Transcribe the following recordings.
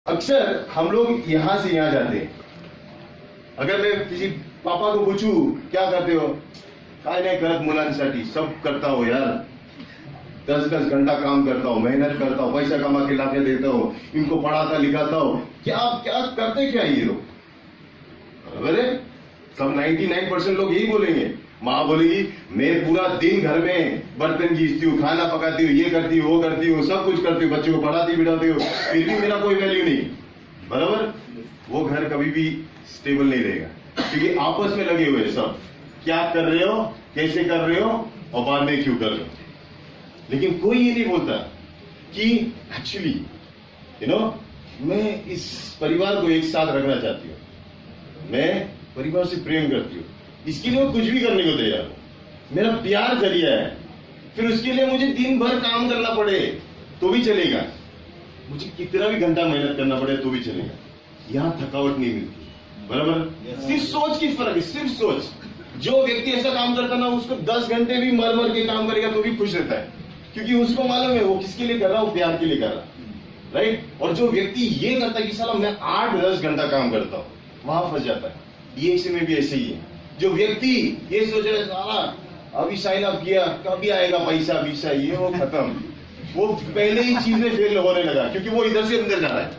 अक्सर हम लोग यहां से यहां जाते हैं। अगर मैं किसी पापा को पूछूं क्या करते हो, काय नाही करत मुलांसाठी, सब करता हो यार, 10-10 घंटा काम करता हूँ, मेहनत करता हूँ, पैसा कमा के लाके देता हूँ, इनको पढ़ाता लिखाता हूँ। क्या करते क्या ये लोग? बराबर है, सब 99% लोग यही बोलेंगे। माँ बोलेगी मैं पूरा दिन घर में बर्तन घीसती हूँ, खाना पकाती हूँ, ये करती हूँ, वो करती हूँ, सब कुछ करती हूँ, बच्चों को पढ़ाती बिठाती हूँ, फिर भी मेरा कोई वैल्यू नहीं। बराबर, वो घर कभी भी स्टेबल नहीं रहेगा, क्योंकि आपस में लगे हुए सब क्या कर रहे हो, कैसे कर रहे हो और बाद में क्यों कर रहे हो। लेकिन कोई ये नहीं बोलता कि एक्चुअली मैं इस परिवार को एक साथ रखना चाहती हूँ, मैं परिवार से प्रेम करती हूँ, इसके लिए मैं कुछ भी करने को तैयार हूं, मेरा प्यार जरिया है। फिर उसके लिए मुझे दिन भर काम करना पड़े तो भी चलेगा, मुझे कितना भी घंटा मेहनत करना पड़े तो भी चलेगा, यहां थकावट नहीं मिलती। बराबर, सिर्फ सोच की फर्क है, सिर्फ सोच। जो व्यक्ति ऐसा काम करता ना, उसको 10 घंटे भी मर मर के काम करेगा तो भी खुश रहता है, क्योंकि उसको मालूम है वो किसके लिए कर रहा है, वो प्यार के लिए कर रहा है। राइट। और जो व्यक्ति ये करता है कि साला मैं 8-10 घंटा काम करता हूं, वहां फंस जाता है। ये में भी ऐसे ही है। जो व्यक्ति ये सोच रहे साला अभी साइन अप किया, कभी आएगा पैसा वीसा, ये वो खत्म, वो पहले ही चीजें फेल होने लगा, क्योंकि वो इधर से अंदर जा रहा है,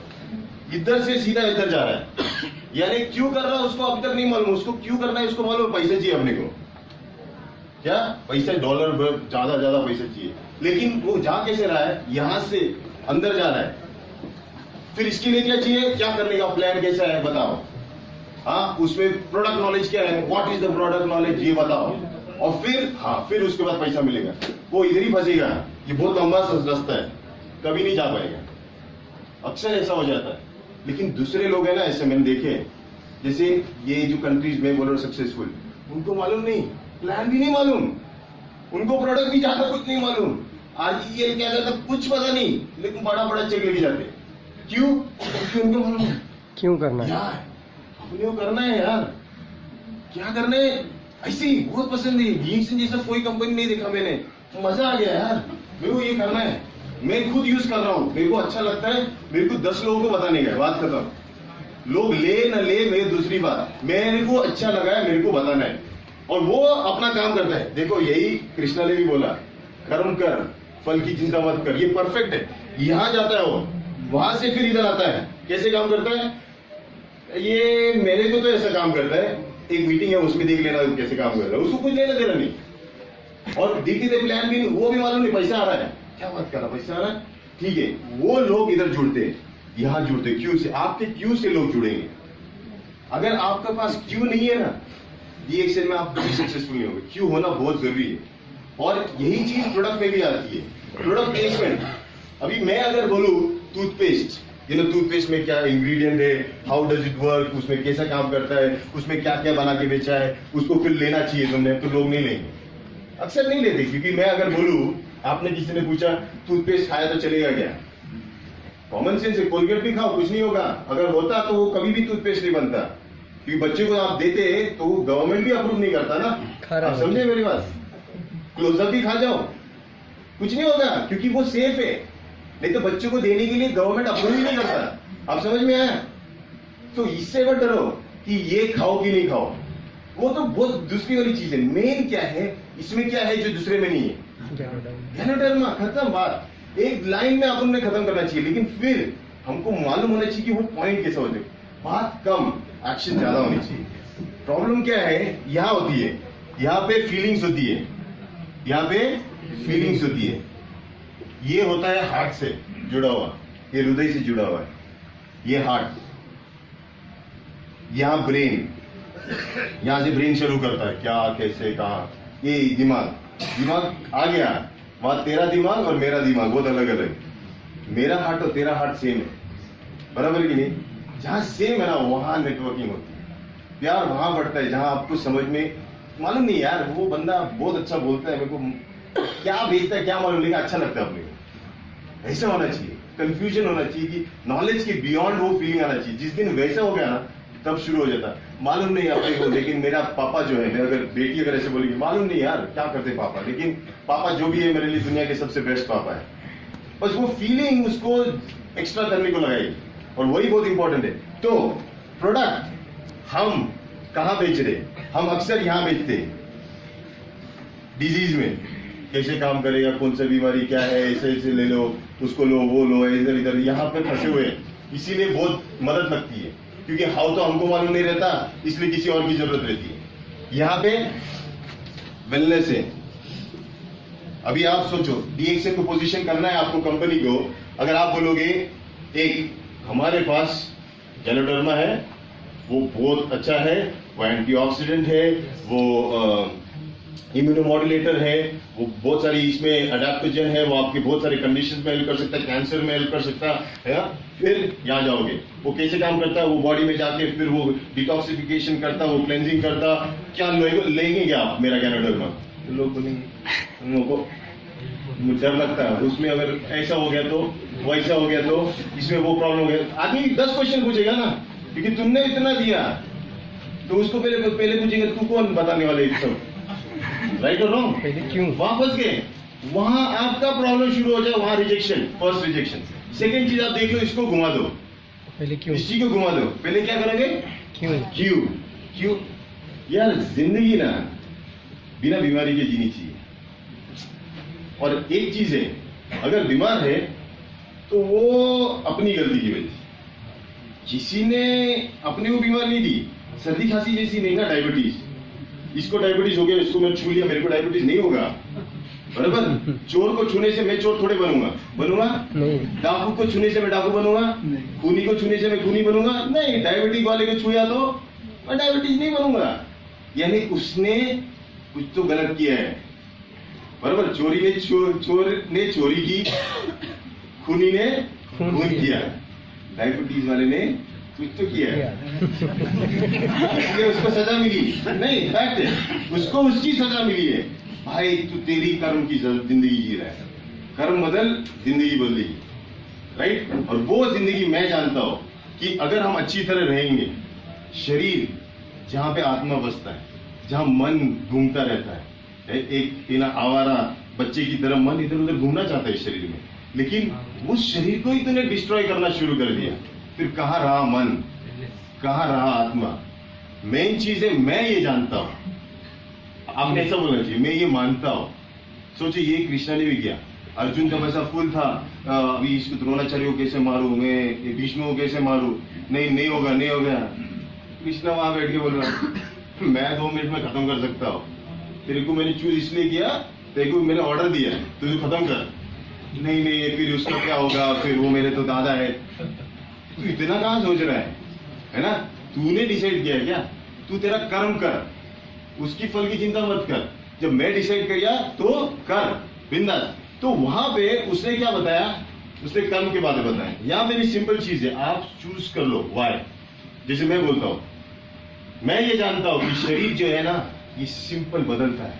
इधर से सीधा इधर जा रहा है। यानी क्यों कर रहा है उसको अभी तक नहीं मालूम, उसको क्यों करना है उसको मालूम, पैसा चाहिए अपने को, क्या पैसा, डॉलर ज्यादा पैसा चाहिए, लेकिन वो जा कैसे रहा है, यहां से अंदर जा रहा है। फिर इसके लिए क्या चाहिए, क्या करने का प्लान कैसा है बताओ, हाँ उसमें प्रोडक्ट नॉलेज क्या है, what is the product knowledge, ये बताओ। और फिर उसके बाद पैसा मिलेगा, वो इधर ही फंसेगा। ये बहुत लंबा रास्ता है, कभी नहीं जा पाएगा, अक्सर ऐसा हो जाता है। लेकिन दूसरे लोग है ना, ऐसे मैंने देखे, जैसे ये जो कंट्रीज में बोलो सक्सेसफुल, उनको मालूम नहीं, प्लान भी नहीं मालूम, उनको प्रोडक्ट भी ज्यादा कुछ नहीं मालूम, आज ये क्या जाता कुछ पता नहीं, लेकिन बड़ा चेक लेके जाते। क्यों? क्योंकि उनको मालूम है क्यों करना है यार, अपने को करना है यार, क्या करना है, ऐसी बहुत पसंद है। ये जैसा कोई कंपनी नहीं देखा मैंने, मजा आ गया यार, मेरे को ये करना है, मैं खुद यूज कर रहा हूँ, मेरे को अच्छा लगता है, मेरे को 10 लोगों को बताने का, बात खत्म। लोग ले न ले मेरी दूसरी बात, मेरे को अच्छा लगा है, मेरे को बताना है, और वो अपना काम करता है। देखो यही कृष्णा ने भी बोला, कर्म कर, फल की चिंता मत कर, ये परफेक्ट है। यहां जाता है वो, वहां से फिर इधर आता है, कैसे काम करता है, ये मेरे को तो ऐसा काम करता है, एक मीटिंग है उसमें देख लेना कैसे काम कर रहा है, उसको कुछ लेना देना नहीं, और धीरे प्लान भी नहीं, वो भी मालूम नहीं, पैसा आ रहा है, क्या बात कर रहा, पैसा आ रहा है, ठीक है। वो लोग इधर जुड़ते हैं, यहां जुड़ते, क्यों से, आपके क्यों से लोग जुड़ेंगे। अगर आपके पास क्यों नहीं है ना, ये एक्शन में आप कभी सक्सेसफुल नहीं होंगे। क्यों होना बहुत जरूरी है, और यही चीज प्रोडक्ट में भी आती है, प्रोडक्ट प्लेसमेंट। अभी मैं अगर बोलूं टूथपेस्ट, टूथपेस्ट में क्या इंग्रेडिएंट है, हाउ डज इट वर्क, उसमें कैसा काम करता है, उसमें क्या क्या बना के बेचा है, उसको फिर लेना चाहिए तुमने, तो लोग नहीं लेंगे, अक्सर नहीं लेते। क्योंकि मैं अगर बोलूं, आपने किसी ने पूछा टूथपेस्ट खाया तो चलेगा क्या, कॉमन सेंस है, कोलगेट भी खाओ कुछ नहीं होगा, अगर होता तो वो कभी भी टूथपेस्ट नहीं बनता, क्योंकि बच्चे को आप देते तो गवर्नमेंट भी अप्रूव नहीं करता ना, आप समझे मेरी बात। क्लोजअप भी खा जाओ कुछ नहीं होगा, क्योंकि वो सेफ है, नहीं तो बच्चों को देने के लिए गवर्नमेंट अप्रूव ही नहीं करता, आप समझ में आया। तो इससे मत डरो कि ये खाओ कि नहीं खाओ, वो तो बहुत दूसरी वाली चीज है। मेन क्या है इसमें, क्या है जो दूसरे में नहीं है, ज्ञानोधर्मा, खत्म बात, एक लाइन में अपन ने खत्म करना चाहिए। लेकिन फिर हमको मालूम होना चाहिए कि वो पॉइंट कैसा होते, बात कम, एक्शन ज्यादा होनी चाहिए। प्रॉब्लम क्या है यहां होती है, यहाँ पे फीलिंग्स होती है, यहाँ पे फीलिंग्स होती है। ये होता है हार्ट से जुड़ा हुआ, ये हृदय से जुड़ा हुआ है, ये हार्ट, यहां ब्रेन, यहां से ब्रेन शुरू करता है, क्या कैसे कहा, ये दिमाग आ गया, वहां तेरा दिमाग और मेरा दिमाग बहुत अलग अलग, मेरा हार्ट और तेरा हार्ट सेम है, बराबर कि नहीं। जहां सेम है ना वहां नेटवर्किंग होती है, प्यार वहां बढ़ता है, जहां आपको समझ में मालूम नहीं यार, वो बंदा बहुत अच्छा बोलता है, मेरे को क्या भेजता है क्या मालूम, लेकिन अच्छा लगता है अपने को, ऐसा होना चाहिए। कंफ्यूजन होना चाहिए कि नॉलेज के बियॉन्ड वो फीलिंग आना चाहिए। जिस दिन वैसा हो गया ना, तब शुरू हो जाता, मालूम नहीं अपने को, लेकिन मेरा पापा जो है, अगर बेटी अगर ऐसे बोलेगी मालूम नहीं यार क्या करते पापा, लेकिन पापा जो भी है मेरे लिए दुनिया के सबसे बेस्ट पापा है, बस वो फीलिंग उसको एक्स्ट्रा करने को लगाएगी। और वही बहुत इंपॉर्टेंट है। तो प्रोडक्ट हम कहाँ बेच रहे? हम अक्सर यहाँ बेचते हैं, डिजीज में कैसे काम करेगा, कौन सा बीमारी क्या है, ऐसे ऐसे ले लो, उसको लो, वो लो, इधर इधर यहाँ पे फंसे हुए हैं। इसीलिए बहुत मदद लगती है, क्योंकि हाउ तो हमको मालूम नहीं रहता, इसलिए किसी और की जरूरत रहती है। यहाँ पे वेलनेस है। अभी आप सोचो, डीएक्सएन को पोजीशन करना है आपको कंपनी को। अगर आप बोलोगे एक हमारे पास गैलोडर्मा है, वो बहुत अच्छा है, वो एंटीऑक्सीडेंट है, वो इम्यूनोमॉड्यूलेटर है, वो बहुत सारी इसमें एडेप्टोजन है, वो आपके बहुत सारे कंडीशंस में हेल्प कर सकता है, कैंसर में हेल्प कर सकता है। फिर यहाँ जाओगे, वो कैसे काम करता है, वो बॉडी में जाके फिर वो डिटॉक्सिफिकेशन करता, वो क्लेंजिंग करता। क्या लेंगे क्या आप मेरा गैलोडर्मा? तो लोग बोलेंगे, उन लोगों को मुझे डर लगता है उसमें, अगर ऐसा हो गया तो, वैसा हो गया तो, इसमें वो प्रॉब्लम हो गया। आदमी 10 क्वेश्चन पूछेगा ना, क्योंकि तुमने इतना दिया, तो उसको पहले पूछेगा तू कौन बताने वाले ये सब, राइट और रॉन्ग? पहले क्यों वापस गए, वहां आपका प्रॉब्लम शुरू हो जाए, वहां रिजेक्शन, फर्स्ट रिजेक्शन। सेकंड चीज आप देख लो, इसको घुमा दो, पहले क्यों इसी को घुमा दो। पहले क्या करोगे? क्यों क्यों? क्यों यार, जिंदगी ना बिना बीमारी के जीनी चाहिए। और एक चीज है, अगर बीमार है तो वो अपनी गलती की वजह से। किसी ने अपने को बीमार नहीं दी, सर्दी खांसी जैसी नहीं ना, डायबिटीज, इसको डायबिटीज हो गया, इसको मैं छू लिया, मेरे को डायबिटीज नहीं होगा, बराबर। चोर को छूने से मैं चोर थोड़े बनूंगा नहीं, डाकू को छूने से मैं डाकू बनूंगा, खूनी को छूने से मैं खूनी बनूंगा नहीं, डायबिटीज वाले को छुया तो मैं डायबिटीज नहीं बनूंगा। यानी उसने कुछ तो गलत किया है, बराबर। चोर ने चोरी की, खूनी ने खून किया, डायबिटीज वाले ने कुछ तो किया है, इसलिए उसको सजा मिली। नहीं, फैक्ट है, उसको उसकी सजा मिली है। भाई तू तेरी कर्म की जिंदगी जी रहा है, कर्म बदल, जिंदगी बदलेगी, राइट। और वो जिंदगी मैं जानता हूं कि अगर हम अच्छी तरह रहेंगे, शरीर जहां पे आत्मा बसता है, जहां मन घूमता रहता है, एक आवारा बच्चे की तरह मन इधर उधर घूमना चाहता है शरीर में, लेकिन उस शरीर को ही तूने डिस्ट्रॉय करना शुरू कर दिया, फिर कहाँ रहा मन, कहाँ रहा आत्मा? मेन चीज है, मैं ये जानता हूं, आपने ऐसा बोलना चाहिए, मैं ये मानता हूं। सोचिए, ये कृष्णा ने भी किया, अर्जुन जब ऐसा फुल था, अभी इसको द्रोणाचार्य को कैसे मारू, मैं भीष्म को कैसे मारू, नहीं होगा। कृष्णा वहां बैठ के बोल रहा मैं 2 मिनट में खत्म कर सकता हूँ, तेरे को मैंने चूज इसलिए किया, तेरे को मैंने ऑर्डर दिया है, तुझे खत्म कर। नहीं, फिर उसका क्या होगा, फिर वो मेरे तो दादा है। तू इतना कहाँ सोच रहा है ना? तूने डिसाइड किया क्या? तू तेरा कर्म कर, उसकी फल की चिंता मत कर। जब मैं डिसाइड किया तो कर, बिंदास। तो वहां पे उसने क्या बताया? उसने कर्म के बारे में बताया। यहाँ मेरी सिंपल चीज है, आप चूज कर लो वाई। जैसे मैं बोलता हूँ, मैं ये जानता हूँ कि शरीर जो है ना, ये सिंपल बदलता है।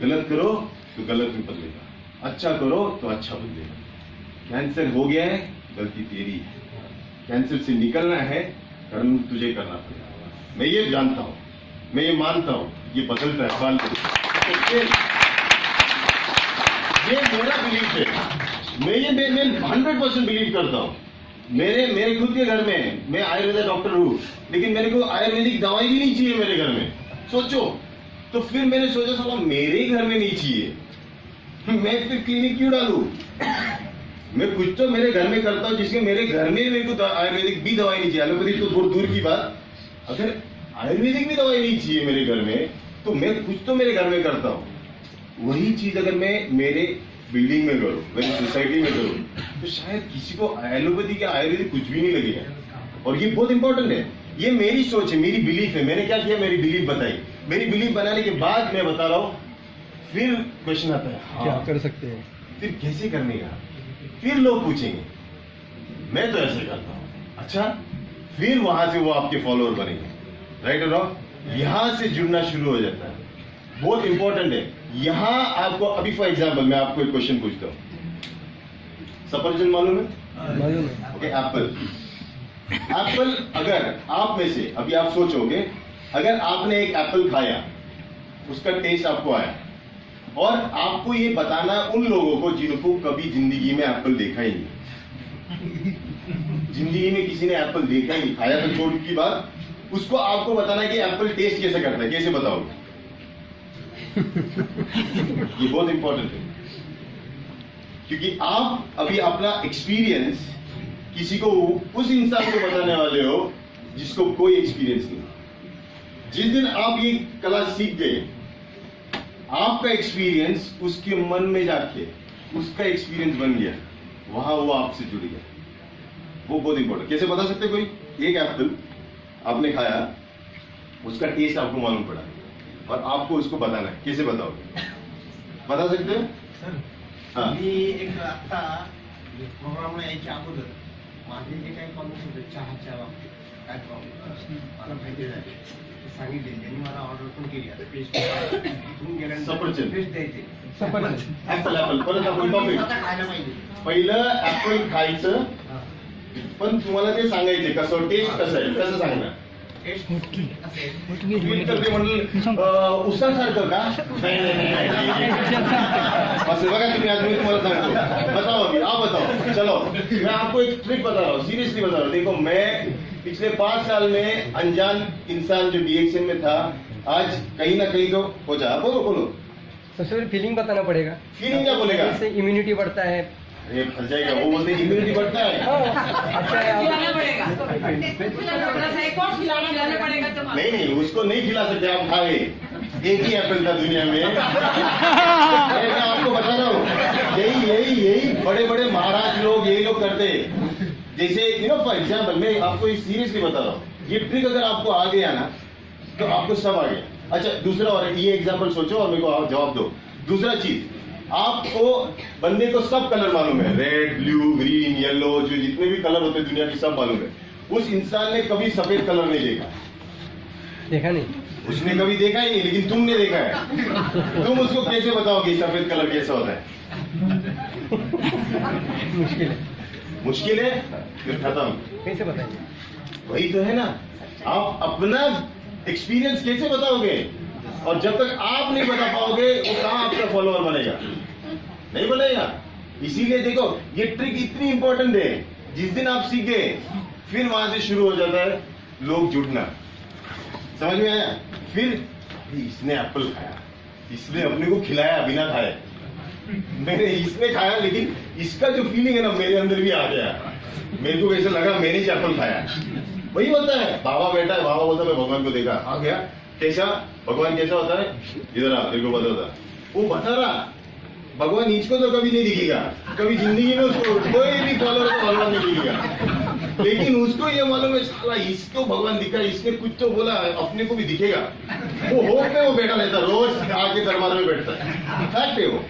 गलत करो तो गलत भी बदलेगा, अच्छा करो तो अच्छा बदलेगा। कैंसर हो गया है, गलती तेरी है, कैंसर से निकलना है, कर्म तुझे करना पड़ेगा। मैं ये जानता हूँ, मैं ये मानता हूँ, ये बदलता है साल के। ये मेरा बिलीफ है, मैं 100% बिलीव करता हूँ। मेरे खुद के घर में, मैं आयुर्वेदिक डॉक्टर हूँ, लेकिन मेरे को आयुर्वेदिक दवाई भी नहीं चाहिए मेरे घर में। सोचो, तो फिर मैंने सोचा साला मेरे घर में नहीं चाहिए, मैं फिर क्लिनिक क्यों डालूं? मैं कुछ तो मेरे घर में करता हूँ, जिसके मेरे घर में मेरे को आयुर्वेदिक भी दवाई नहीं चाहिए। एलोपैथिक तो बहुत दूर की बात, अगर आयुर्वेदिक भी दवाई नहीं चाहिए मेरे घर में, तो मैं कुछ तो मेरे घर में करता हूँ। वही चीज अगर मैं मेरे बिल्डिंग में करूँ, मेरी सोसाइटी में करूँ, तो शायद किसी को एलोपैथी या आयुर्वेदिक कुछ भी नहीं लगेगा। और ये बहुत इंपॉर्टेंट है, ये मेरी सोच है, मेरी बिलीफ है। मैंने क्या किया, मेरी बिलीफ बताई। मेरी बिलीफ बनाने के बाद मैं बता रहा हूँ, फिर क्वेश्चन आता है, हाँ, क्या कर सकते हैं, फिर कैसे करने का? फिर लोग पूछेंगे, मैं तो ऐसे करता हूँ, अच्छा, फिर वहां से वो आपके फॉलोअर बनेंगे, राइट और रॉन्ग? यहां से जुड़ना शुरू हो जाता है। बहुत इंपॉर्टेंट है। यहां आपको, अभी फॉर एग्जाम्पल मैं आपको एक क्वेश्चन पूछता हूँ, सफरजन मालूम है? मालूम है। ओके, एप्पल अगर आप में से, अभी आप सोचोगे, अगर आपने एक एप्पल खाया, उसका टेस्ट आपको आया, और आपको ये बताना उन लोगों को जिनको कभी जिंदगी में एप्पल देखा ही नहीं, जिंदगी में किसी ने एप्पल देखा ही नहीं, खाया तो छोड़ की बात, उसको आपको बताना है कि एप्पल टेस्ट कैसे करता है, कैसे बताओगे? ये बहुत इंपॉर्टेंट है, क्योंकि आप अभी अपना एक्सपीरियंस किसी को, उस इंसान को बताने वाले हो जिसको कोई एक्सपीरियंस नहीं। जिस दिन आप ये कला सीख गए, आपका एक्सपीरियंस उसके मन में जाके उसका एक्सपीरियंस बन गया, वहां वो आपसे जुड़ गया। वो बहुत इंपॉर्टेंट। कैसे बता सकते कोई? एक एप्पल आपने खाया, उसका टेस्ट आपको मालूम पड़ा और आपको उसको बताना है, कैसे बताओगे? बता सकते हो? हाँ, मी एक आता प्रोग्रामला यायच्या अगोदर माझे जे काही प्रॉब्लेम होते चहाच्या बाबतीत, काय प्रॉब्लेम मला माहिती झाले ते सांगितले, त्यांनी मला ऑर्डर पण केली. आता पेस्ट इथून गेल्यानंतर सफरचंद. पेस्ट द्यायचे, ऍपल ऍपल परत आपण टॉपिक. आता खायला पाहिजे. पहिलं ऍपल खायचं, पण तुम्हाला ते सांगायचे कसं टेस्ट कसं आहे, कसं सांगणार? टेस्ट असेल तुम्ही तर ते म्हणलं उसासारखं का? नाही, नाही, नाही, नाही. असं बघा तुम्ही, आज मी तुम्हाला सांगतो, बताओ अभी, आप बताओ. चलो, मैं आपको एक ट्रिक बता रहा हूँ, सीरियसली बता रहा हूँ. देखो, मैं पिछले 5 साल में अनजान इंसान जो डीएक्शन में था, आज कहीं ना कहीं तो पहुंचा. बोलो बोलो. सबसे पहले फीलिंग बताना पड़ेगा. फीलिंग क्या बोलेगा? इससे इम्यूनिटी बढ़ता है. अरे फंस जाएगा, वो बोलते हैं इम्यूनिटी बढ़ता है. अच्छा है. खिलाना पड़ेगा, थोड़ा सा एक और खिलाना पड़ेगा तो नहीं नहीं, उसको नहीं खिला सकते आप, खाए. एक ही एप्पल था दुनिया में. मैं आपको बता रहा हूँ, यही यही यही बड़े बड़े महाराज लोग यही लोग करते. जैसे फॉर एग्जाम्पल, मैं आपको सीरियसली बता रहा हूँ, ये ट्रिक अगर आपको आ गया ना, तो आपको सब आ गया. अच्छा, दूसरा और ये एग्जाम्पल सोचो और मेरे को आप जवाब दो. दूसरा चीज, आपको बंदे को सब कलर मालूम है, रेड, ब्लू, ग्रीन, येलो, जो जितने भी कलर होते हैं दुनिया की, सब मालूम है. उस इंसान ने कभी सफेद कलर नहीं देखा. देखा नहीं. उसने कभी देखा ही नहीं, लेकिन तुमने देखा है. तुम उसको कैसे बताओगे सफेद कलर कैसा होता है? मुश्किल है. मुश्किल है, फिर खत्म. कैसे बताएंगे? वही तो है ना, आप अपना एक्सपीरियंस कैसे बताओगे? और जब तक आप नहीं बता पाओगे, वो कहां आपका फॉलोअर बनेगा? नहीं बनेगा. इसीलिए देखो, ये ट्रिक इतनी इंपॉर्टेंट है. जिस दिन आप सीख गए, फिर वहां से शुरू हो जाता है लोग जुटना. समझ में आया? फिर इसने एप्पल खाया, इसने अपने को खिलाया बिना खाए, मैंने इसने खाया, लेकिन इसका जो फीलिंग है ना, मेरे अंदर भी आ गया. मेरे को वैसे लगा मैंने ही एप्पल खाया. वही होता है. बाबा बैठा है, बाबा बोलता है मैं भगवान को देखा, आ गया. कैसा भगवान कैसा होता है? इधर आ, तेरे को बताता. वो बता रहा, भगवान इसको तो कभी नहीं दिखेगा, कभी जिंदगी में उसको कोई भी फॉलोअर को भगवान नहीं दिखेगा, लेकिन उसको ये मालूम है साला इसको भगवान दिखा, इसने कुछ तो बोला, अपने को भी दिखेगा. वो होप में वो बैठा रहता, रोज आके दरबार में बैठता है. फैक्ट है वो.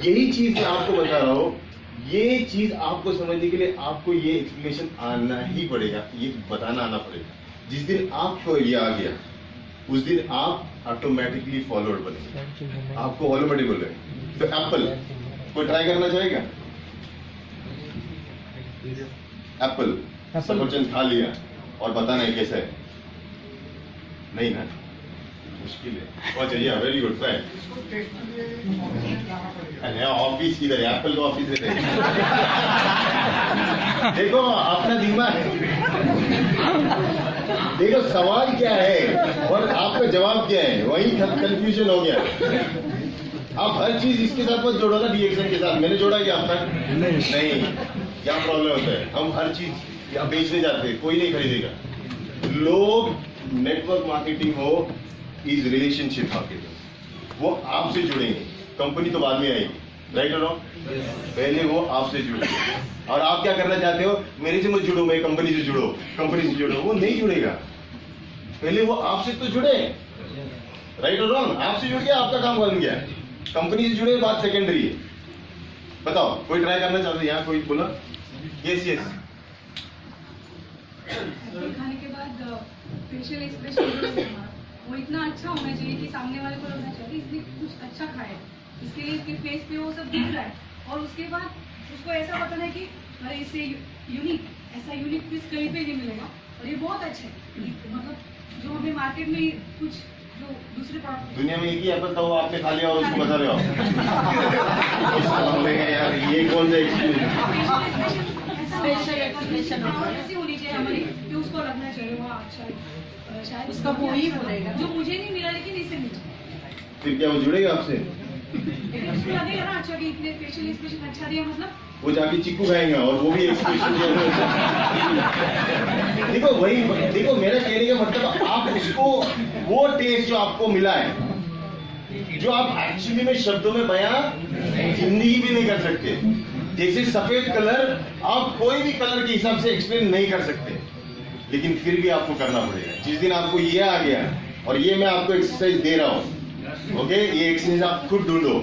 यही चीज मैं आपको बता रहा हूँ. ये चीज आपको समझने के लिए आपको ये एक्सप्लेनेशन आना ही पड़ेगा, ये बताना आना पड़ेगा. जिस दिन आपको ये आ गया, उस दिन आप ऑटोमेटिकली फॉलोअर बनेंगे. आपको ऑटोमेटिक बोल रहे. तो एप्पल कोई ट्राई करना चाहेगा? एप्पल सफरचंद खा लिया और बताना है कैसा है? नहीं ना, मुश्किल है. अच्छा, या वेरी गुड, ट्राई. अरे ऑफिस किधर है? एप्पल का ऑफिस रहते हैं. देखो अपना दिमाग, देखो सवाल क्या है और आपका जवाब क्या है, वही कंफ्यूजन हो गया. आप हर चीज इसके साथ मत जोड़ो ना, डीएक्शन के साथ. मैंने जोड़ा क्या आप तक? नहीं. क्या प्रॉब्लम होता है, हम हर चीज यहाँ बेचने जाते हैं, कोई नहीं खरीदेगा. लोग, नेटवर्क मार्केटिंग हो इज रिलेशनशिप मार्केटिंग. वो आपसे जुड़ेंगे, कंपनी तो बाद में आएगी. राइट और रॉन्ग? पहले वो आपसे जुड़ेंगे. और आप क्या करना चाहते हो? मेरे से मत जुड़ो, मैं कंपनी से जुड़ो, कंपनी से जुड़ो. वो नहीं जुड़ेगा, पहले वो आपसे तो जुड़े. राइट और रॉन्ग? आपसे जुड़ गया, आपका काम बन गया. कंपनी से जुड़े, बात सेकेंडरी है. बताओ, कोई ट्राई करना चाहते? यहाँ कोई बोला? Yes yes. खाने के बाद फेशियल एक्सप्रेशन वो इतना अच्छा होना चाहिए कि सामने वाले को लगना चाहिए इसने कुछ अच्छा खाया है, इसके लिए इसके फेस पे वो सब दिख रहा है. और उसके बाद उसको ऐसा बताना है कि अरे इससे यूनिक, ऐसा यूनिक पीस कहीं पे नहीं मिलेगा और ये बहुत अच्छा है. मतलब जो हमें मार्केट में कुछ जो दूसरे प्रोडक्ट दुनिया में एक ही एप्पल था, वो आपने खा लिया और उसको बता रहे हो. यार ये कौन सा एक्सपीरियंस? ऐसा Facial expression हाँ, होता है। ऐसी होनी चाहिए हमारी कि उसको लगना चाहिए वाह अच्छा है। शायद उसका वो ही बोलेगा। जो मुझे नहीं मिला लेकिन इसे मिला, फिर क्या वो जुड़ेगा आपसे? लेकिन उसको लगेगा ना अच्छा कि इतने फेशियल एक्सप्रेशन अच्छा दिया, मतलब वो जाके चिक्कू खाएंगा और वो भी एक्सप्रेशन देखो वही, देखो मेरा कहने का मतलब आप उसको वो टेस्ट जो आपको मिला है, जो आप एक्चुअली में शब्दों में बयां जिंदगी भी नहीं कर सकते। जैसे सफेद कलर आप कोई भी कलर के हिसाब से एक्सप्लेन नहीं कर सकते, लेकिन फिर भी आपको करना पड़ेगा। जिस दिन आपको ये आ गया, और ये मैं आपको एक्सरसाइज दे रहा हूँ, ओके, ये एक्सरसाइज आप खुद ढूंढो,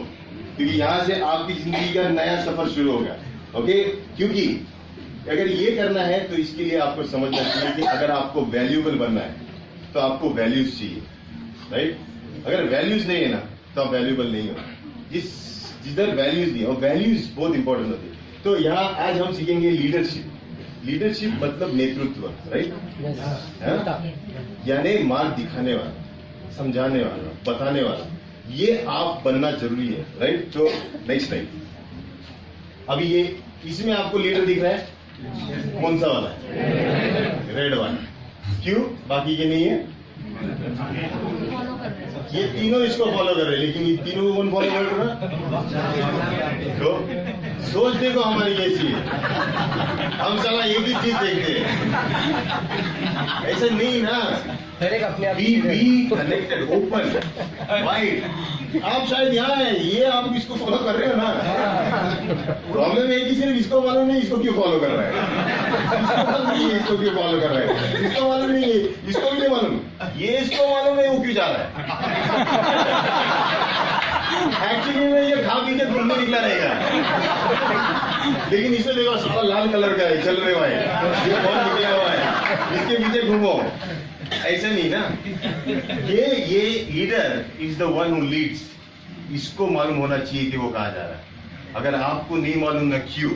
क्योंकि यहाँ से आपकी जिंदगी का नया सफर शुरू होगा। ओके, क्योंकि अगर ये करना है तो इसके लिए आपको समझना चाहिए कि अगर आपको वैल्यूएबल बनना है तो आपको वैल्यूज चाहिए, राइट? अगर वैल्यूज नहीं है ना तो आप वैल्यूएबल नहीं हो। जिधर वैल्यूज नहीं है, और वैल्यूज बहुत इंपॉर्टेंट होती है। तो यहाँ आज हम सीखेंगे लीडरशिप। लीडरशिप मतलब नेतृत्व, राइट? यानी मार्ग दिखाने वाला, समझाने वाला, बताने वाला, ये आप बनना जरूरी है, राइट? तो नेक्स्ट टाइम अभी ये इसमें आपको लीडर दिख रहा है, कौन सा वाला है? रेड वाला। क्यों? बाकी के नहीं है? ये तीनों इसको फॉलो कर रहे हैं, लेकिन ये तीनों को कौन फॉलो कर रहा है? तो सोच देखो हमारी कैसी है, हम साला एक ही चीज देखते हैं, ऐसा नहीं ना। हर एक अपने आप बी कनेक्टेड, ओपन, वाइड। आप शायद यहाँ है, ये आप इसको फॉलो कर रहे हो ना। प्रॉब्लम है कि सिर्फ इसको मालूम नहीं इसको क्यों फॉलो कर रहा है, इसको क्यों फॉलो कर रहा है, इसको मालूम नहीं है, इसको भी नहीं मालूम, ये इसको मालूम है वो क्यों जा रहा है। एक्चुअली में ये खा पी के घूमने निकला रहेगा, लेकिन इसे देखो सारा लाल कलर का है, चल रहे हुआ है, ये बहुत निकला हुआ है, इसके पीछे घूमो। ऐसा नहीं ना। ये leader is the one who Leeds. इसको मालूम होना चाहिए कि वो कहाँ जा रहा है। अगर आपको नहीं मालूम ना क्यों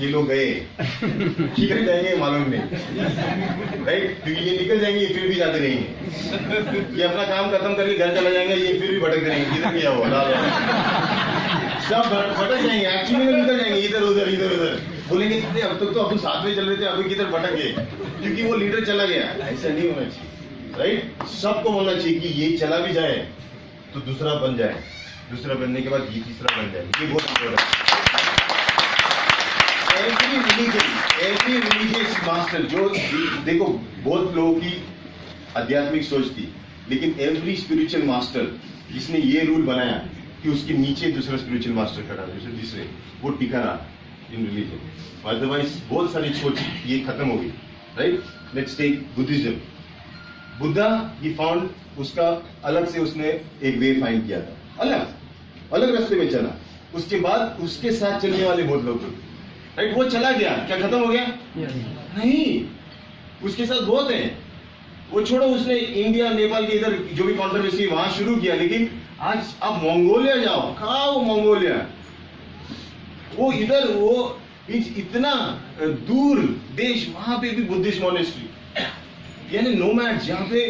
ये लोग गए, किधर जाएंगे मालूम नहीं, राइट? क्योंकि ये निकल जाएंगे, ये फिर भी जाते रहेंगे, ये अपना काम खत्म करके घर चला जाएंगे, ये फिर भी भटकते रहेंगे, किधर गया वो सब भटक जाएंगे, एक्चुअली में निकल जाएंगे इधर उधर इधर उधर, बोलेंगे अब तक तो अपन साथ में चल रहे थे, अभी किधर भटक गए, क्योंकि वो लीडर चला गया। ऐसा नहीं होना चाहिए, राइट? सबको बोलना चाहिए कि ये चला भी जाए तो दूसरा बन जाए, दूसरा बनने के बाद ये तीसरा बन जाए। ये बहुत इंपॉर्टेंट है। एवरी रिलीजियस मास्टर, जो देखो बहुत लोगों की आध्यात्मिक सोच थी, लेकिन एवरी स्पिरिचुअल मास्टर जिसने ये रूल बनाया कि उसके नीचे दूसरा स्पिरिचुअल मास्टर खड़ा है, दूसरे वो टिका रहा इन रिलीजन। अदरवाइज बहुत सारी सोच ये खत्म हो गई, right? Let's take Buddhism. Buddha he found, उसका अलग से उसने एक वे फाइंड किया था, अलग रास्ते में चला। उसके बाद उसके साथ चलने वाले बहुत लोग थे, राइट? वो चला गया, क्या खत्म हो गया? नहीं, उसके साथ बहुत है। वो छोड़ो, उसने इंडिया नेपाल के इधर जो भी कॉन्ट्रोवर्सी वहां शुरू किया, लेकिन आज आप मंगोलिया जाओ, कहाँ वो मंगोलिया, वो इधर वो इतना दूर देश, वहां पे भी बुद्धिस्ट मॉनेस्ट्री, यानी नोमैड, जहाँ पे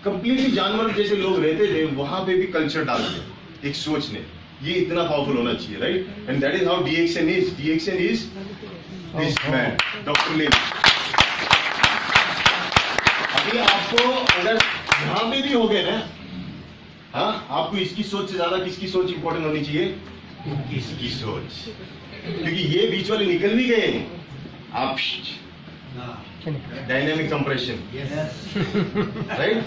कंप्लीटली जानवर जैसे लोग रहते थे, वहां पे भी कल्चर डाल दिया एक सोच ने। ये इतना पावरफुल होना चाहिए, right? And that is how DXN is. DXN is this man, doctor Levi. अभी आपको अगर यहाँ पे भी हो गए ना, हाँ, आपको इसकी सोच से ज्यादा किसकी सोच इंपॉर्टेंट होनी चाहिए? इसकी सोच, क्योंकि ये बीच वाले निकल भी गए, आप डायनेमिक कंप्रेशन, राइट?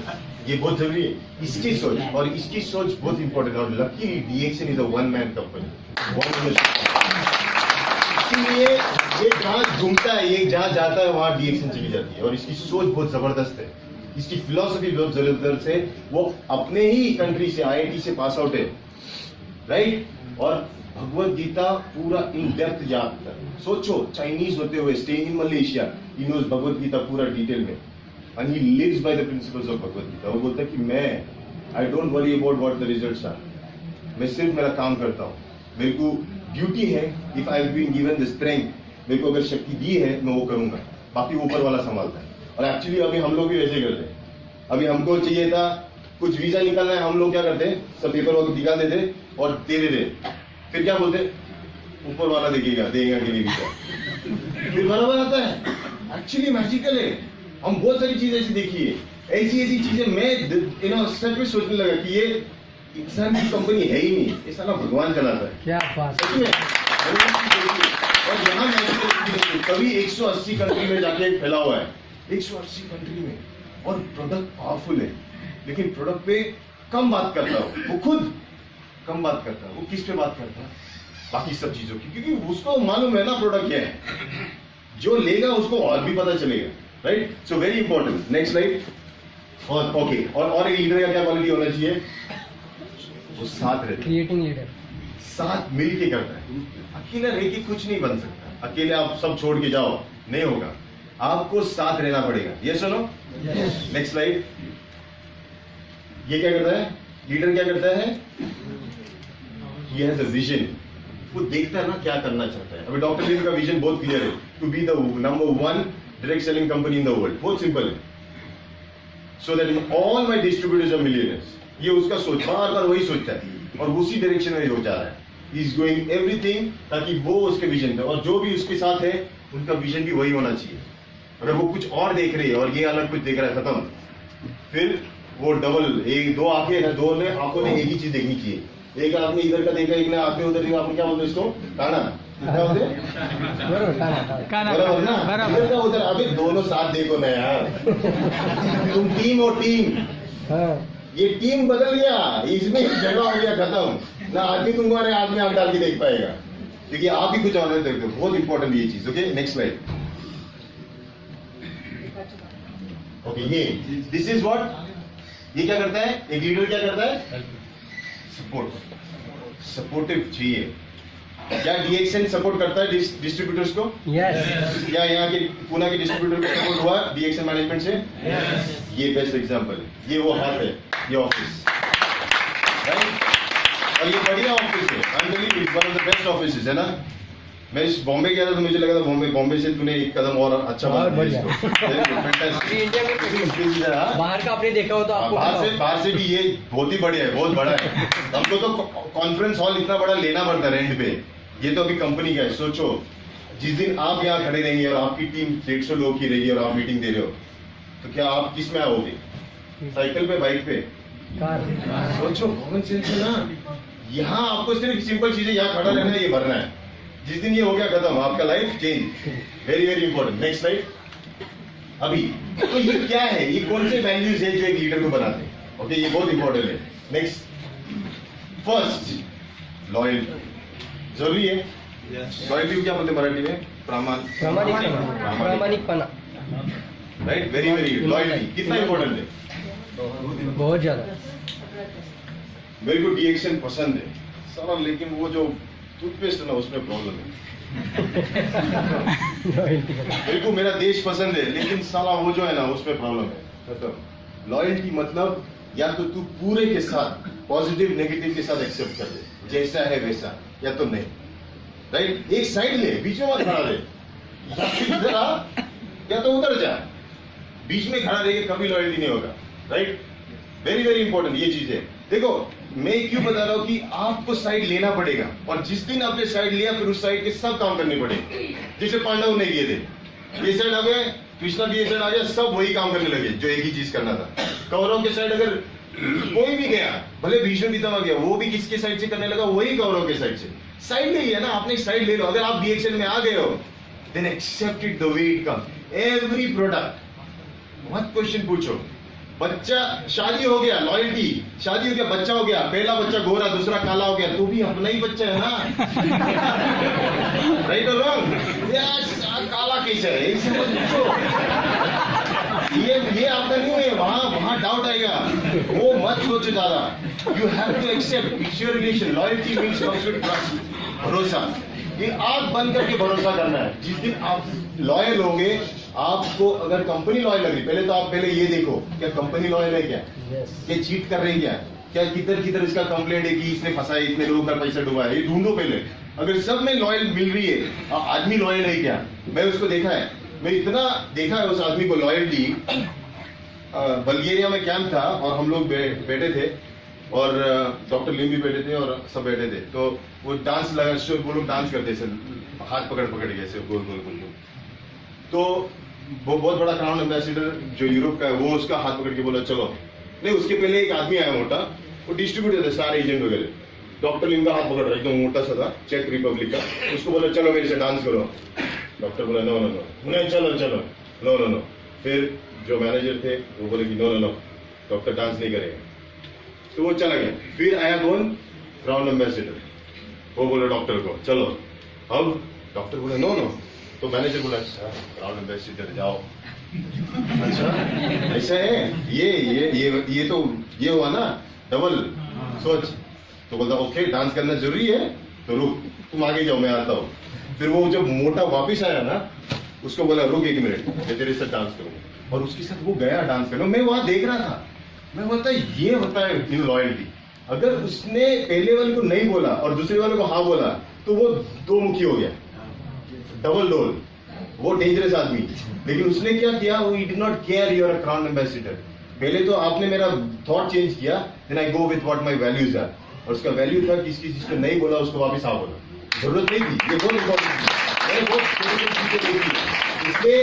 ये बहुत जरूरी है, इसकी सोच, और इसकी सोच बहुत इंपॉर्टेंट है। और luckily DXN is a one man company, इसलिए ये जहां घूमता है, ये जहां जाता है, वहां DXN चली जाती है। और इसकी सोच बहुत जबरदस्त है, इसकी फिलॉसफी बहुत जबरदस्त है। वो अपने ही कंट्री से, IIT से पास आउट है, राइट? और भगवत गीता पूरा इन डेप्थ जानता है। सोचो, चाइनीज होते हुए staying in Malaysia, he knows Bhagavad Gita पूरा डिटेल में, and he lives by the principles of Bhagavad Gita. वो बोलता है कि मैं I don't worry about what the results are, मैं सिर्फ मेरा काम करता हूँ, मेरे को ड्यूटी है, if I have been given the strength, मेरे को अगर शक्ति दी है मैं वो करूंगा, बाकी ऊपर वाला संभालता है। और एक्चुअली अभी हम लोग भी वैसे करते हैं। अभी हमको चाहिए था कुछ वीजा निकालना है, हम लोग क्या करते हैं, सब पेपर वर्क निकाल देते और दे देते, फिर क्या बोलते, ऊपर वाला देखेगा देगा कि नहीं देगा, फिर बराबर आता है। एक्चुअली मैजिकल है। हम बहुत सारी चीजें ऐसी देखी है, ऐसी चीजें मैं सच में सोचने लगा कि ये इंसान की कंपनी है ही नहीं, ये साला भगवान चलाता है क्या बात सच में। और यहाँ मैजिकल कभी 180 कंट्री में जाके फैला हुआ है, 180 कंट्री में, और प्रोडक्ट पावरफुल है, लेकिन प्रोडक्ट पे कम बात करता है वो, खुद कम बात करता है। वो किस पे बात करता है? बाकी सब चीजों की, क्योंकि उसको मालूम है ना प्रोडक्ट क्या है, जो लेगा उसको और भी पता चलेगा, right? So very important. Next slide. और ओके, और एक लीडर का क्या क्वालिटी होना चाहिए? वो साथ रहता है, क्रिएटिंग लीडर, साथ मिल के करता है। अकेला रह के कुछ नहीं बन सकता, अकेले आप सब छोड़ के जाओ नहीं होगा, आपको साथ रहना पड़ेगा। ये सुनो, नेक्स्ट स्लाइड। ये क्या करता है? लीडर क्या करता है? He has a vision. वो देखता है ना क्या करना चाहता है। अभी डॉक्टर लीडर का विजन बहुत क्लियर है, to be the number 1 direct selling company in the world. बहुत सिंपल है, so that all my distributors are millionaires. ये उसका सोच, बार बार वही सोचता है और उसी डायरेक्शन में वो जा रहा है। ही इज गोइंग एवरीथिंग ताकि वो उसके विजन पे, और जो भी उसके साथ है उनका विजन भी वही होना चाहिए। अगर वो कुछ और देख रही है और ये अलग कुछ देख रहा है, खत्म। फिर वो डबल, एक दो आंखें है, दो ने आंखों ने एक ही चीज देखनी चाहिए। एक आपने इधर का देखा, एक ने आंखें उधर देखा, आपने क्या बोलते इसको? काना क्या बोलते? बराबर ना, इधर का उधर। अबे दोनों साथ देखो ना यार। तुम टीम हो टीम, ये टीम बदल गया, इसमें जगह हो गया खत्म ना। आदमी तुमको आदमी आंख डाल के देख पाएगा, क्योंकि आप ही कुछ और देखते हो। बहुत इंपॉर्टेंट ये चीज। Okay, next slide. ओके, ये दिस इज व्हाट, ये क्या करता है? एक लीडर क्या करता है? सपोर्ट, सपोर्टिव चाहिए। क्या डीएक्सएन सपोर्ट करता है डिस्ट्रीब्यूटर्स को? यस। क्या यहाँ के पूना के डिस्ट्रीब्यूटर को सपोर्ट हुआ डीएक्सएन मैनेजमेंट से? ये बेस्ट एग्जांपल है। ये वो हाथ है, ये ऑफिस, राइट? और ये बढ़िया ऑफिस है, I believe it's one of the best offices, है ना? मैं इस बॉम्बे गया था तो मुझे लगा था बॉम्बे से तूने एक कदम और अच्छा बहुत इसको। इंडिया में हाँ? बाहर का आपने देखा हो तो आपको बाहर से भी ये बहुत ही बढ़िया है, बहुत बड़ा है। हमको तो कॉन्फ्रेंस हॉल इतना बड़ा लेना पड़ता है रेंट पे, ये तो अभी कंपनी का है। सोचो जिस दिन आप यहाँ खड़े रहेंगे और आपकी टीम 150 लोग की रहेगी और आप मीटिंग दे रहे हो, तो क्या आप किस में आओगे? साइकिल पे, बाइक पे? कार। सोचो, कॉमन सेंस है ना। यहाँ आपको सिर्फ सिंपल चीजें, यहाँ खड़ा रहना है, ये भरना है। जिस दिन ये हो गया खत्म, आपका life change. Very very important. Next slide. अभी तो ये क्या है, ये कौन से वैल्यूज है जो एक लीडर को बनाते हैं? ओके, ये बहुत इंपॉर्टेंट है। नेक्स्ट, फर्स्ट लॉयल्टी जरूरी है। लॉयल्टी को क्या बोलते हैं मराठी में? प्रामाणिकपना। Right, very very. लॉयल्टी कितना इंपॉर्टेंट है? बहुत ज्यादा। मेरे को डीएक्सएन पसंद है सारा, लेकिन वो जो टूथपेस्ट है ना उसमें प्रॉब्लम है। मेरे को मेरा देश पसंद है, लेकिन साला वो जो है ना उसमें प्रॉब्लम है। मतलब लॉयल्टी मतलब या तो तू पूरे के साथ पॉजिटिव नेगेटिव के साथ एक्सेप्ट कर दे, जैसा है वैसा, या तो नहीं। राइट, एक साइड ले, बीच में मत खड़ा रहे, या फिर इधर आ या तो उधर जा। बीच में खड़ा रहे कभी लॉयल्टी नहीं होगा। राइट, वेरी वेरी इंपॉर्टेंट ये चीज है। देखो मैं क्यों बता रहा हूँ कि आपको साइड लेना पड़ेगा, और जिस दिन आपने साइड लिया फिर उस साइड के सब काम करने पड़ेंगे। जैसे पांडव ने किए थे, ये साइड आ गए, कृष्णा भी ये साइड आ गया, सब वही काम करने लगे जो एक ही चीज करना था। कौरव के साइड अगर कोई भी गया, भले भीष्म पितामह गया, वो भी किसके साइड से करने लगा? वही कौरव के साइड से। साइड ले लिया ना आपने, साइड ले लो। अगर आप डीएक्सएन में आ गए हो, then accept it the way it come. Every product मत क्वेश्चन पूछो। बच्चा शादी हो गया, लॉयल्टी, शादी हो गया, बच्चा हो गया, पहला बच्चा गोरा, दूसरा काला हो गया, तो भी अपना ही बच्चा है ना। राइट और रॉन्ग? काला कैसे है, इसे मत पूछो। ये आपका नहीं है, वहां डाउट आएगा, वो मत सोचो ज्यादा। You have to accept it's your relation. Loyalty means comes with trust, भरोसा। ये आंख बंद करके भरोसा करना है। जिस दिन आप लॉयल होंगे, आपको अगर कंपनी लॉयल लग रही, पहले तो आप पहले ये देखो क्या कंपनी लॉयल है, क्या ये चीट कर रही है, क्या किधर इसका कंप्लेंट है कि इसने फंसा है, इतने लोगों का पैसा डुबा है, ये ढूंढो पहले। अगर सब में लॉयल मिल रही है, आदमी लॉयल है क्या? मैं उसको देखा है, मैं इतना देखा है उस आदमी को। लॉयल्टी, बल्गेरिया में कैंप था और हम लोग बैठे थे, और डॉक्टर लिम भी बैठे थे और सब बैठे थे। तो वो डांस लगा, वो लोग डांस करते थे, हाथ पकड़ पकड़ के ऐसे गोल गोल गोल। तो वो बहुत बड़ा क्राउन एम्बेसडर जो यूरोप का है, वो उसका हाथ पकड़ के बोला चलो। नहीं, उसके पहले एक आदमी आया मोटा, वो डिस्ट्रीब्यूटर थे सारे एजेंट वगैरह। डॉक्टर लिम का हाथ पकड़ रहा, एकदम मोटा सा था, चेक रिपब्लिक का। उसको बोला चलो मेरे से डांस करो। डॉक्टर बोला नो नो नो, नहीं चलो चलो, नो नो नो। फिर जो मैनेजर थे वो बोले कि no no no, doctor dance नहीं करेगा। तो वो चला गया। फिर आया कौन? Crown ambassador. वो बोला डॉक्टर को चलो। अब डॉक्टर बोला नो नो। तो मैनेजर बोला अच्छा क्राउन एम्बेसडर जाओ। अच्छा ऐसा है, ये तो ये हुआ ना डबल सोच। तो बोलता ओके डांस करना जरूरी है, तो रुक तुम आगे जाओ मैं आता हूँ। फिर वो जब मोटा वापिस आया ना, उसको बोला रुक 1 मिनट मैं तेरे साथ डांस करूंगा। और उसके साथ वो गया डांस करने। मैं वहां देख रहा था, मैं बोलता ये होता है इन लॉयल्टी। अगर उसने पहले वाले को नहीं बोला और दूसरे वाले को हाँ बोला तो वो दो मुखी हो गया, डबल डोल, वो डेंजरस आदमी। लेकिन उसने क्या किया, वो ही did not care your crown ambassador. पहले तो आपने मेरा थॉट चेंज किया, then I go with what my values are. और उसका वैल्यू था किसी चीज को नहीं बोला उसको वापस हाँ बोला, जरूरत नहीं थी। ये बहुत इंपॉर्टेंट है, मैंने बहुत छोटी-छोटी चीजें देखी। इसलिए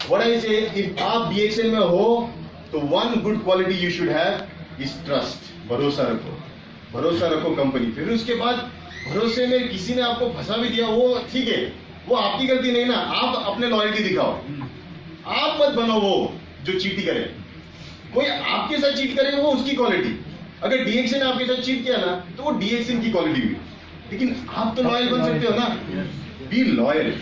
व्हाट आई से, इफ आप डीएक्सएल में हो तो one good quality you should have is trust. भरोसा रखो, भरोसा रखो कंपनी। फिर उसके बाद भरोसे में किसी ने आपको फंसा भी दिया, वो ठीक है, वो आपकी गलती नहीं ना, आप अपने लॉयल्टी दिखाओ। आप मत बनो वो जो चीटी करे। कोई आपके साथ चीट करेगा वो उसकी क्वालिटी। अगर डीएक्सएन ने आपके साथ चीट किया ना तो वो डीएक्सएन की क्वालिटी हुई। लेकिन आप तो लॉयल बन सकते हो ना। Be loyal,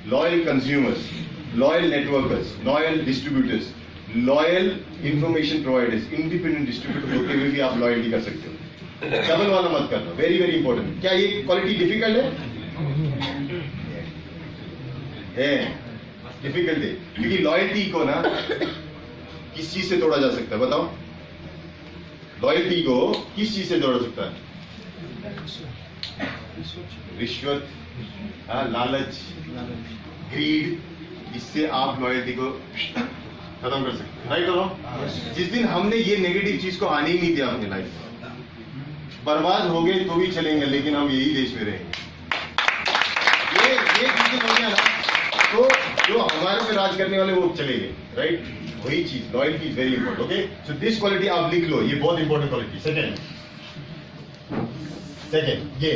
loyal consumers, loyal networkers, loyal distributors, loyal information providers. Independent distributor होते हुए भी आप लॉयल्टी कर सकते हो। डबल वाला मत करना, वेरी वेरी इंपॉर्टेंट। क्या ये क्वालिटी डिफिकल्ट है? डिफिकल्ट है, क्योंकि लॉयल्टी को ना किस चीज से तोड़ा जा सकता है बताओ? लॉयल्टी को किस चीज से तोड़ा सकता है? रिश्वत, लालच, ग्रीड, इससे आप लॉयल्टी को खत्म कर सकते हैं। राइट हो? जिस दिन हमने ये नेगेटिव चीज को आने ही नहीं दिया अपनी लाइफ में, बर्बाद हो गए तो भी चलेंगे, लेकिन हम यही देश में रहेंगे। ये जिस दिन हो गया ना, तो जो हमारे पे राज करने वाले वो चले गए। राइट? वही चीज, loyalty is very important. Okay, so this quality आप लिख लो, ये बहुत इंपॉर्टेंट क्वालिटी। सेकेंड ये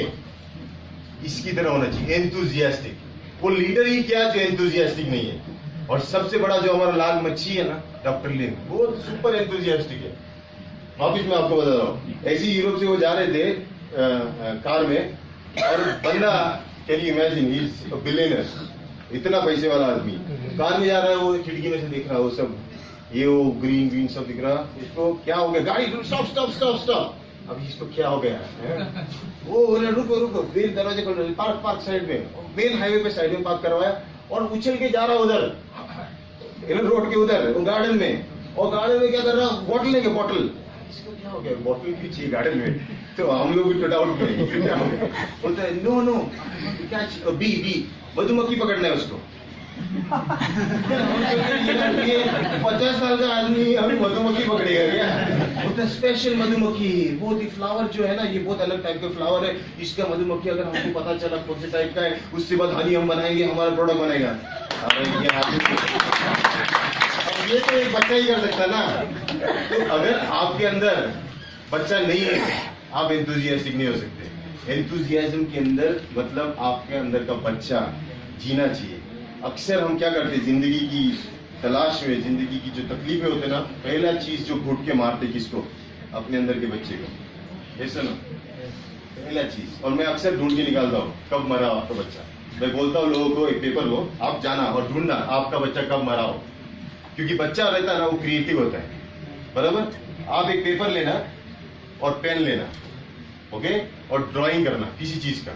इसकी तरह होना चाहिए, एंथुजियास्टिक। वो लीडर ही क्या जो एंथुजियास्टिक नहीं है। और सबसे बड़ा जो हमारा लाल मच्छी है ना, डॉक्टर लिम, वो सुपर एंथुजियास्टिक है। वापिस मैं आपको बता रहा हूँ, ऐसी यूरोप से वो जा रहे थे कार में, और बंदा, can you imagine, he is a billionaire, इतना पैसे वाला आदमी कार में जा रहा है। वो खिड़की में से देख रहा है, वो सब ये वो ग्रीन ग्रीन सब दिख रहा। इसको क्या हो गया, गाड़ी स्टॉप स्टॉप स्टॉप स्टॉप, अभी इसको क्या हो गया है? वो बोले रुको रुको, फिर दरवाजे खोल रहे, पार्क पार्क साइड में, मेन हाईवे पे साइड में पार्क करवाया, और उछल के जा रहा उधर रोड के उधर गार्डन में। और गार्डन में क्या कर रहा, बॉटल लेंगे, बॉटल, इसको क्या हो गया, बॉटल क्यों चाहिए गार्डन में? तो हम लोग भी तो डाउट में क्या हो गया, बोलता है नो नो कैच बी, मधुमक्खी पकड़ना है उसको। ये 50 साल का आदमी अभी मधुमक्खी पकड़ेगा क्या? बोलता स्पेशल मधुमक्खी, बहुत ही फ्लावर जो है ना, ये बहुत अलग टाइप का फ्लावर है, इसका मधुमक्खी अगर हमको पता चला कौन से टाइप का है, उससे बाद हनी हम बनाएंगे, हमारा प्रोडक्ट बनेगा। अरे ये तो एक बच्चा ही कर सकता ना। तो अगर आपके अंदर बच्चा नहीं है, आप एंथुजियास्टिक नहीं हो सकते। एंथुजियाज्म के अंदर मतलब आपके अंदर का बच्चा जीना चाहिए। अक्सर हम क्या करते हैं, जिंदगी की तलाश में, जिंदगी की जो तकलीफें होते ना, पहला चीज जो घुट के मारते किसको? अपने अंदर के बच्चे को। ऐसा ना, पहला चीज। और मैं अक्सर ढूंढ के निकालता हूँ कब मरा आपका बच्चा। मैं बोलता हूँ लोगों को, एक पेपर लो, आप जाना और ढूंढना आपका बच्चा कब मरा हो, क्योंकि बच्चा रहता है ना, वो क्रिएटिव होता है। बराबर? आप एक पेपर लेना और पेन लेना, ओके, और ड्राइंग करना किसी चीज का।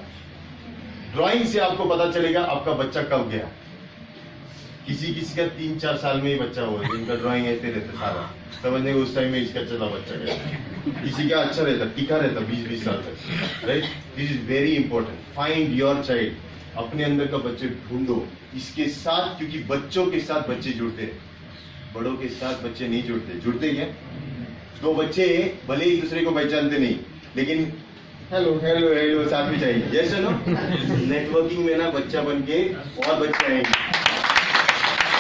ड्राइंग से आपको पता चलेगा आपका बच्चा कब गया। किसी किसी का 3-4 साल में ही बच्चा हुआ, इनका ड्राइंग ऐसे रहता सारा, समझने उस टाइम में इसका चला बच्चा गया। किसी का अच्छा रहता, टिका रहता 20-20 साल तक। Right? This is very important. Find your child, अपने अंदर का बच्चे ढूंढो। इसके साथ, क्योंकि बच्चों के साथ बच्चे जुड़ते हैं, बड़ों के साथ बच्चे नहीं जुड़ते। जुड़ते क्या? दो बच्चे भले एक दूसरे को पहचानते नहीं, लेकिन हेलो हेलो हेलो साथ में चाहिए, जैसे नो नेटवर्किंग में ना बच्चा बन के और बच्चे आएंगे,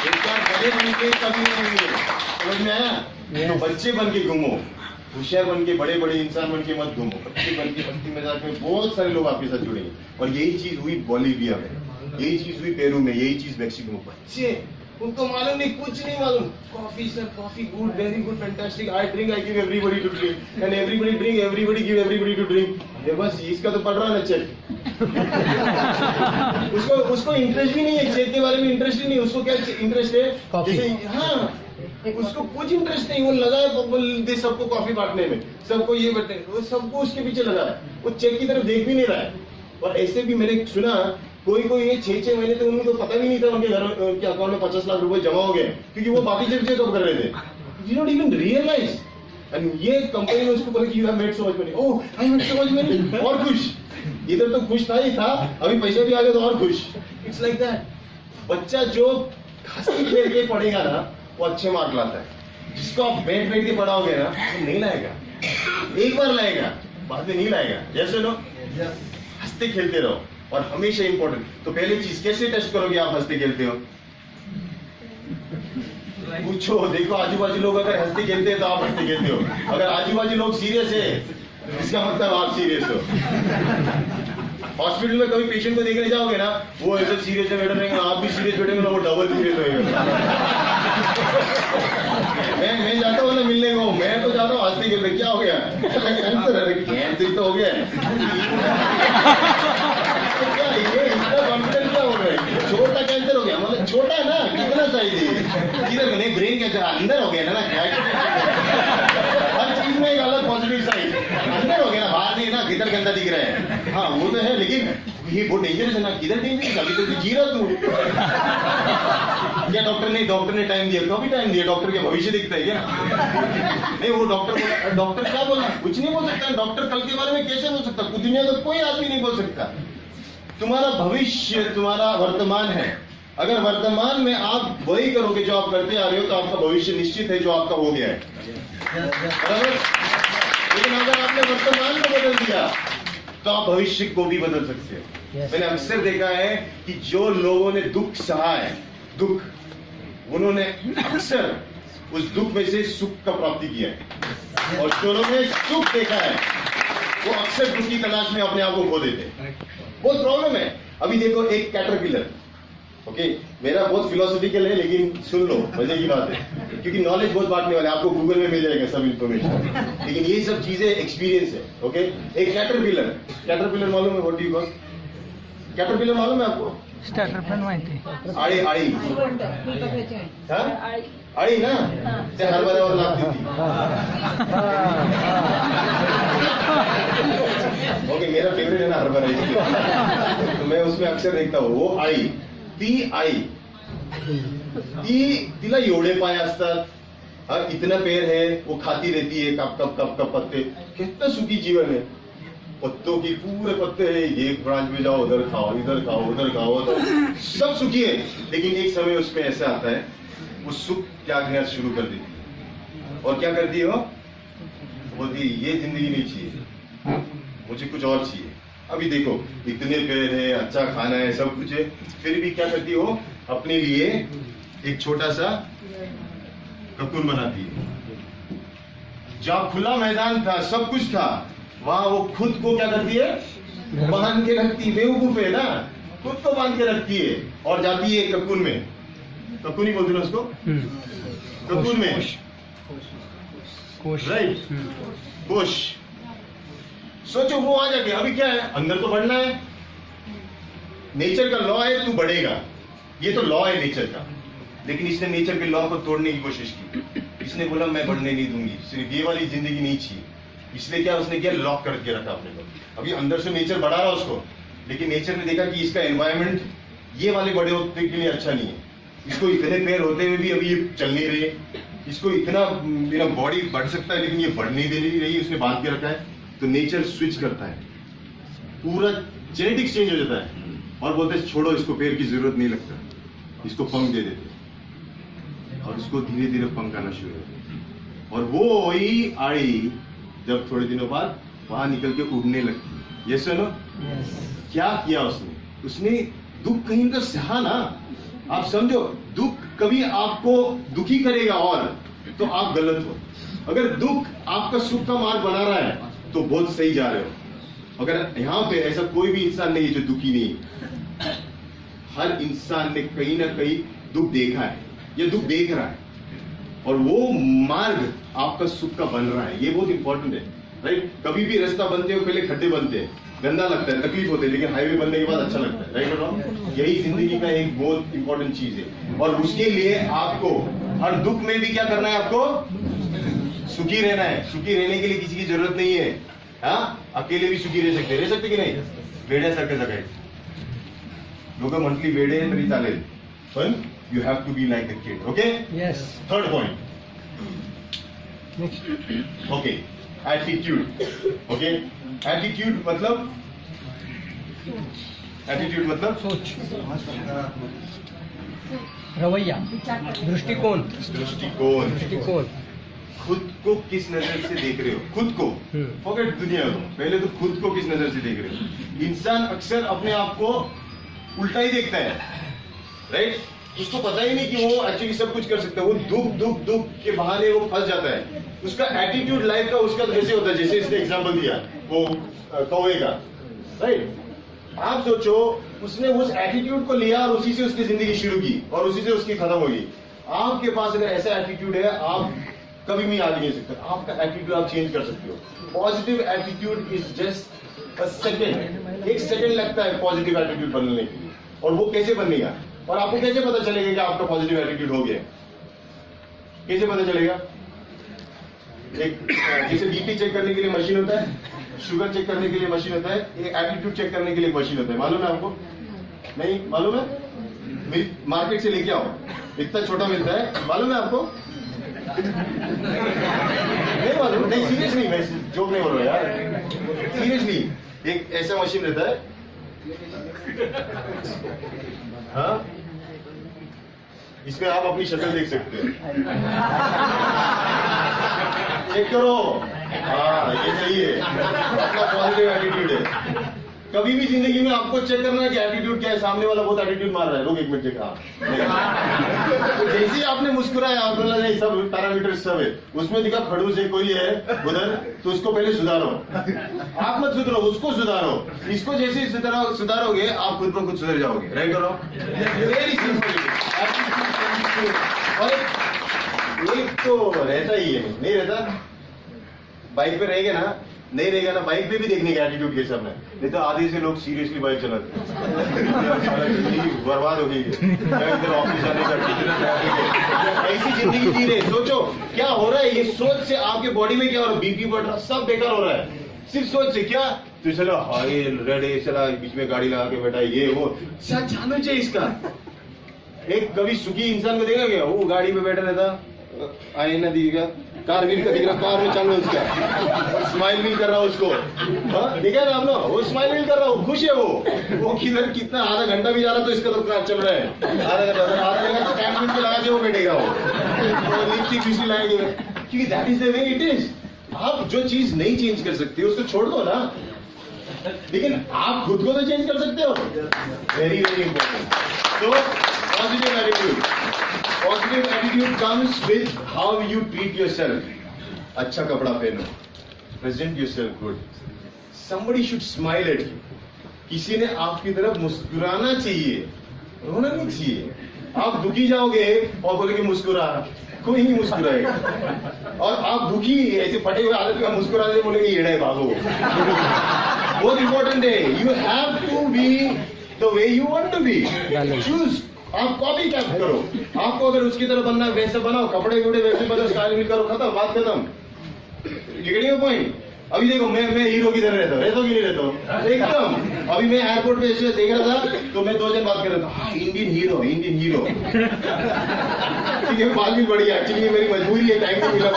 एक बार बड़े बन के कभी नहीं आएंगे, समझ में आया? तो बच्चे बन के घूमो, होशियार बन के, बड़े बड़े इंसान बन के मत घूमो, बच्चे बन के मस्ती मजाक में बहुत सारे लोग आपके साथ जुड़ेंगे। और यही चीज हुई बोलीविया में, यही चीज हुई पेरू में, यही चीज मैक्सिको में। बच्चे उनको मालूम नहीं, कुछ नहीं मालूम, coffee sir coffee good, very good, fantastic, I drink, I give everybody to drink and everybody drink, everybody give everybody to drink. ये बस इसका तो पढ़ रहा है ना चेक। उसको इंटरेस्ट भी नहीं है चेक के बारे में, इंटरेस्ट ही नहीं, उसको क्या इंटरेस्ट है? जैसे हाँ, उसको कुछ इंटरेस्ट नहीं, वो लगा है सबको कॉफी बांटने में, सबको ये बटे, वो सबको उसके पीछे लगा है, वो चेक की तरफ देख भी नहीं रहा है। और ऐसे भी मैंने सुना कोई ये 6-6 महीने तो उनको पता भी नहीं था उनके घर उनके अकाउंट में 50 लाख रुपए जमा हो गए, क्योंकि वो बाकी चीजें कब कर रहे थे, you not even realize. And ये कंपनी ने उसको बोला कि you have made so much money, oh I made so much money, और खुश, इधर तो खुश था ही था, अभी पैसे भी आ गए तो और खुश। It's like that. बच्चा जो हंसी खेल के पढ़ेगा ना वो अच्छे मार्क लाता है, जिसको आप बैठ के पढ़ाओगे ना वो नहीं लाएगा, एक बार लाएगा बाद में नहीं लाएगा। जैसे लो हंसते खेलते रहो, और हमेशा इंपॉर्टेंट, तो पहले चीज कैसे टेस्ट करोगे आप हंसते खेलते हो? पूछो, देखो आजू बाजू लोग अगर हंसते खेलते हैं तो आप हंसते खेलते हो, अगर आजू बाजू लोग सीरियस है इसका मतलब आप सीरियस हो। हॉस्पिटल में कभी पेशेंट को देखने जाओगे ना, वो ऐसे सीरियस बैठे रहेंगे, आप भी सीरियस बैठेंगे ना, वो डबल सीरियस होएगा। मैं जाता हूँ ना मिलने को, मैं तो जाता हूँ हंसते खेलते, क्या हो गया? कैंसर तो हो गया क्या ये इतना कॉन्फिडेंस क्या हो रहा है? छोटा कैंसर हो गया, मतलब छोटा है ना, कितना साइज है, किधर नहीं, ब्रेन कैंसर अंदर हो गया ना, हर चीज में एक अलग पॉजिटिव साइड, अंदर हो गया ना, बाहर नहीं ना, किधर गंदा दिख रहा है, हाँ वो तो है, लेकिन ये बहुत डेंजरस है ना, किधर डेंजरस, अभी तो जी रहा तू। क्या डॉक्टर ने टाइम दिया, कभी टाइम दिया? डॉक्टर के भविष्य दिखता है क्या? नहीं, वो डॉक्टर क्या बोला, कुछ नहीं बोल सकता। डॉक्टर कल के बारे में कैसे बोल सकता? दुनिया का कोई आदमी नहीं बोल सकता। तुम्हारा भविष्य तुम्हारा वर्तमान है, अगर वर्तमान में आप वही करोगे जो आप करते आ रहे हो तो आपका भविष्य निश्चित है जो आपका हो गया है, बराबर? लेकिन अगर आपने वर्तमान को बदल दिया तो आप भविष्य को भी बदल सकते हो। मैंने अक्सर देखा है कि जो लोगों ने दुख सहा है, दुख, उन्होंने अक्सर उस दुख में से सुख का प्राप्ति किया है, और जो लोगों ने सुख देखा है वो अक्सर दुख की तलाश में अपने आप को खो देते हैं। बहुत प्रॉब्लम है। अभी देखो एक कैटरपिलर, ओके, मेरा बहुत फिलोसॉफिकल है लेकिन सुन लो, मजे की बात है, क्योंकि नॉलेज बहुत बांटने वाले, आपको गूगल में मिल जाएगा सब इन्फॉर्मेशन, लेकिन ये सब चीजें एक्सपीरियंस है, ओके। एक कैटरपिलर मालूम है? What do you call caterpillar, मालूम है आपको? आड़ी आड़ी ना, ते हरभऱ्यावर लागते ती। ओके, मेरा फेवरेट है ना हरभरा, तो मैं उसमें अक्सर देखता हूँ। वो आई, ती आई, तिला एवढे पाय असतात, इतना पैर है, वो खाती रहती है कप कप कप कप पत्ते, कितना सुखी जीवन है। पत्तों की पूरे पत्ते है, एक ब्रांच में जाओ, उधर खाओ, इधर खाओ, उधर खाओ, तो सब सुखी है। लेकिन एक समय उसमें ऐसा आता है, वो सुख त्यागना शुरू कर देती है, और क्या करती है वो? बोलती ये जिंदगी नहीं चाहिए, मुझे कुछ और चाहिए। अभी देखो इतने पैर है, अच्छा खाना है, सब कुछ है, फिर भी क्या करती हो? अपने लिए एक छोटा सा ककून बनाती है। जहाँ खुला मैदान था, सब कुछ था, वहां वो खुद को क्या करती है? बांध के रखती है। बेवकूफ है ना, खुद को बांध के रखती है और जाती है ककून में। ककून ही बोलते ना उसको, ककून में, राइट, कोश। सोचो वो आ जाके, अभी क्या है, अंदर तो बढ़ना है, नेचर का लॉ है, तू बढ़ेगा, ये तो लॉ है नेचर का। लेकिन इसने नेचर के लॉ को तोड़ने की कोशिश की। इसने बोला मैं बढ़ने नहीं दूंगी, सिर्फ ये वाली जिंदगी नहीं चाहिए। इसलिए क्या उसने किया? लॉक करके रखा अपने को। अभी अंदर से नेचर बढ़ा रहा उसको, लेकिन नेचर ने देखा कि इसका एनवायरमेंट ये वाले बड़े होते के लिए अच्छा नहीं है। इसको इतने पैर होते हुए भी अभी ये चल नहीं रहे, इसको इतना मेरा बॉडी बढ़ सकता है लेकिन ये बढ़ नहीं दे रही, उसने बांध के रखा है। तो नेचर स्विच करता है, पूरा जेनेटिक्स चेंज हो जाता है और बोलते हैं छोड़ो इसको, पैर की जरूरत नहीं लगता, इसको पंख दे देते, और इसको धीरे धीरे पंख आना शुरू होता है। और वो ही आड़ी जब थोड़े दिनों बाद वहां निकल के उड़ने लगती। ये सुनो, क्या किया उसने दुख कहीं का सहा ना। आप समझो, दुख कभी आपको दुखी करेगा और तो आप गलत हो। अगर दुख आपका सुख का मार्ग बना रहा है तो बहुत सही जा रहे हो। अगर यहाँ पे ऐसा कोई भी इंसान नहीं है जो दुखी नहीं है। हर इंसान ने कहीं ना कहीं दुख देखा है या दुख देख रहा है, और वो मार्ग आपका सुख का बन रहा है। ये बहुत इंपॉर्टेंट है, राइट। कभी भी रास्ता बनते हो पहले खड्डे बनते हैं, गंदा लगता है, तकलीफ होती है, लेकिन हाईवे बनने के बाद अच्छा लगता है, राइट और यही जिंदगी का एक बहुत इंपॉर्टेंट चीज है। और उसके लिए आपको हर दुख में भी क्या करना है, आपको सुखी रहना है। सुखी रहने के लिए किसी की जरूरत नहीं है। हाँ, अकेले भी सुखी रह सकते कि नहीं? वेड्यासारखं जगायचं। लोक म्हटली वेडे तरी चालेल, पण you have to be like the kid. Okay? Yes. Third point. Next. Okay. Attitude. Okay? Attitude मतलब सोच, रवैया, दृष्टिकोण। दृष्टिकोण। खुद को किस नजर से देख रहे हो? खुद को फॉरगेट दुनिया को, पहले तो खुद को किस नजर से देख रहे हो। इंसान अक्सर अपने आप को उल्टा ही देखता है, राइट। उसको पता ही नहीं कि वो एक्चुअली सब कुछ कर सकता है। वो दुख के बहाने वो फंस जाता है। उसका एटीट्यूड लाइफ का उसका कैसे होता है, जैसे इसने एग्जांपल दिया वो कौवे का, राइट। आप सोचो, उसने उस एटीट्यूड को लिया और उसी से उसकी जिंदगी शुरू की और उसी से उसकी खत्म होगी। आपके पास अगर ऐसा एटीट्यूड है, आप कभी भी आगे नहीं सकते। आपका एटीट्यूड आप चेंज कर सकते हो। Positive attitude is just a second, एक सेकेंड लगता है पॉजिटिव एटीट्यूड बनने के लिए। और वो कैसे बनेगा और आपको कैसे पता चलेगा कि आपका पॉजिटिव एटीट्यूड हो गया? कैसे पता चलेगा? एक जैसे बीपी चेक करने के लिए मशीन होता है, शुगर चेक करने के लिए मशीन होता है, एक एटीट्यूड चेक करने के लिए मशीन होता है। मालूम है आपको? नहीं मालूम है? मार्केट से लेके आओ, इतना छोटा मिलता है, मालूम है आपको? नहीं मालूम? नहीं, सीरियसली मैं जोक नहीं बोल रहा यार, सीरियसली। एक ऐसा मशीन रहता है, हाँ, इसमें आप अपनी शक्ल देख सकते हो। चेक करो, हाँ ये सही है, आपका पॉजिटिव एटीट्यूड है। कभी भी जिंदगी में आपको चेक करना है कि एटीट्यूड क्या है। सामने वाला बहुत एटीट्यूड मार रहा है, लोग एक मिनट चेक, तो जैसे ही आपने मुस्कुराया, आप बोला नहीं सब पैरामीटर सब है, उसमें दिखा खड़ूस है कोई है उधर, तो उसको पहले सुधारो। आप मत सुधरो, उसको सुधारो। इसको जैसे ही सुधारोगे आप खुद पर खुद सुधर जाओगे, राइट करो। Very simple. और एक तो रहता ही है, नहीं रहता। बाइक पे रहेगा ना, नहीं रहेगा ना, बाइक पे भी देखने का एटीट्यूड कैसा है। नहीं तो आधे से लोग सीरियसली बाइक चलाते जिंदगी बर्बाद हो गई है। इधर ऑफिस जाने का ऐसी जिंदगी जी रहे। सोचो क्या हो रहा है, ये सोच से आपके बॉडी में क्या हो रहा है, बीपी बढ़ रहा, सब बेकार हो रहा है सिर्फ सोच से। क्या तो चलो हाय रेड चला, बीच में गाड़ी लगा के बैठा, ये वो जानना चाहिए इसका। एक कभी सुखी इंसान को देखा क्या, वो गाड़ी में बैठा रहता, आईना दिखेगा, कार व्हील का दिख रहा, कार में चालू उसका, स्माइल व्हील कर रहा उसको, देखा ना आप लोग, वो स्माइल व्हील कर रहा, वो खुश है। वो किधर कितना आधा घंटा भी जा रहा तो इसका तो कार चल रहा है। आधा घंटा तो कैंप में लगा के वो बैठेगा, वो लिपस्टिक विस्टिक लगाएंगे, क्योंकि that is the way it is. आप जो चीज नहीं चेंज कर सकते उसको छोड़ दो ना, लेकिन आप खुद को तो चेंज कर सकते हो। Very very important. तो positive attitude, positive attitude comes with how you treat yourself. अच्छा कपड़ा पहनो, present yourself good, somebody should smile at you. किसी ने आपकी तरफ मुस्कुराना चाहिए, रोना नहीं चाहिए। आप दुखी जाओगे और बोलेंगे मुस्कुरा, कोई नहीं मुस्कुराएगा। और आप दुखी ऐसे फटे हुए हालत में मुस्कुराते बोलेंगे येड़ा है भागो। बहुत इंपॉर्टेंट है, you have to be the way you want to be. Choose, आप कॉपी क्या करो। आपको अगर उसकी तरह बनना है वैसे बनाओ, कपड़े वपड़े वैसे बनाओ, स्टाइल भी करो, खत्म, बात खत्म। Getting point. अभी देखो मैं हीरो की तरह रहता हूँ कि नहीं रहता हूँ एकदम। अभी मैं एयरपोर्ट पे ऐसे देख रहा था तो मैं 2 जन बात कर रहा था, हाँ इंडियन हीरो इंडियन हीरो। ठीक है, बात भी बढ़िया, एक्चुअली मेरी मजबूरी है, टाइम नहीं मिला।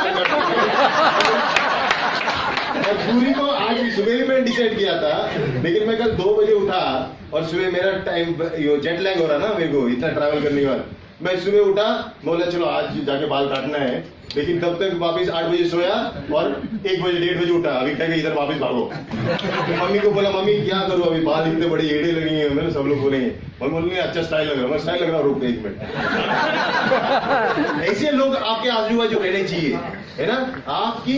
मजबूरी को आज सुबह भी मैंने डिसाइड किया था, लेकिन मैं कल 2 बजे उठा और सुबह मेरा टाइम जेट लैग हो रहा ना मेरे को, इतना ट्रैवल करने के बाद मैं सुबह उठा, बोला चलो आज जाके बाल काटना है, लेकिन तब तक वापस 8 बजे सोया और 1 बजे 1:30 बजे उठा, अभी कहेंगे इधर वापस भागो। मम्मी को बोला मम्मी क्या करूं, अभी बाल इतने बड़े एड़े लगे हैं, मैंने सब लोग बोलेंगे, मम्मी बोली अच्छा स्टाइल लग रहा है, मैं स्टाइल लग रहा हूं, रुक 1 मिनट। ऐसे लोग आपके आजू बाजू रहने चाहिए, है ना। आपकी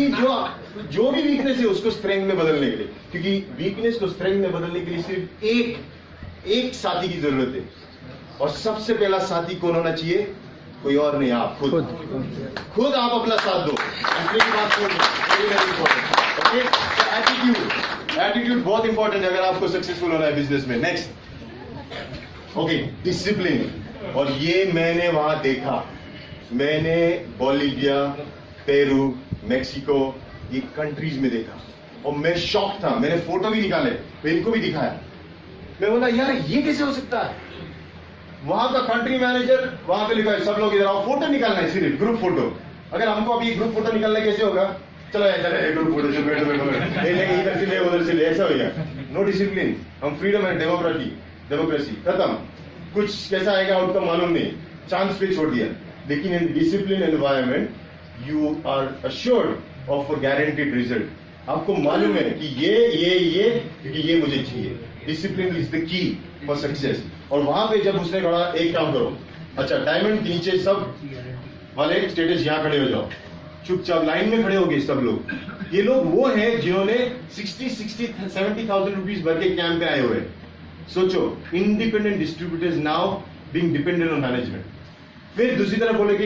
जो भी वीकनेस है उसको स्ट्रेंथ में बदलने के लिए, क्योंकि वीकनेस को स्ट्रेंथ में बदलने के लिए सिर्फ एक साथी की जरूरत है, और सबसे पहला साथी कौन होना चाहिए, कोई और नहीं, आप खुद आप अपना साथ दो। दूसरे की बात छोड़ दो, वेरी इंपॉर्टेंट। ओके, एटीट्यूड बहुत इंपॉर्टेंट है अगर आपको सक्सेसफुल होना है बिजनेस में। Next, okay, discipline. और ये मैंने वहां देखा, मैंने बोलिविया, पेरू, मेक्सिको, ये कंट्रीज में देखा, और मैं शॉक था। मैंने फोटो भी निकाले, मैं इनको भी दिखाया। मैं बोला यार ये कैसे हो सकता है। वहां का कंट्री मैनेजर वहां पे लिखा है सब लोग इधर आओ, फोटो निकालना है, सिर्फ ग्रुप फोटो। अगर हमको अभी ग्रुप फोटो निकालना कैसे होगा, चलो ग्रुप फोटो से बैठो इधर से ले उधर से ले, ऐसा होगा। नो डिसिप्लिन, हम फ्रीडम एंड डेमोक्रेसी खत्म। कुछ कैसा आएगा आउटकम मालूम नहीं, चांस पे छोड़ दिया। लेकिन in discipline environment you are assured of a guaranteed result. आपको मालूम है कि ये क्योंकि ये मुझे चाहिए। Discipline is the key for success. और वहां पे जब उसने कहा एक काम करो, अच्छा डायमंड के नीचे सब वाले स्टेटस यहां खड़े हो जाओ, चुपचाप लाइन में खड़े हो गए सब लोग। ये लोग वो हैं जिन्होंने 60-70,000 रुपीज भर के कैंप पे आए हुए हैं। सोचो, independent distributors now being dependent on management. फिर दूसरी तरफ बोले कि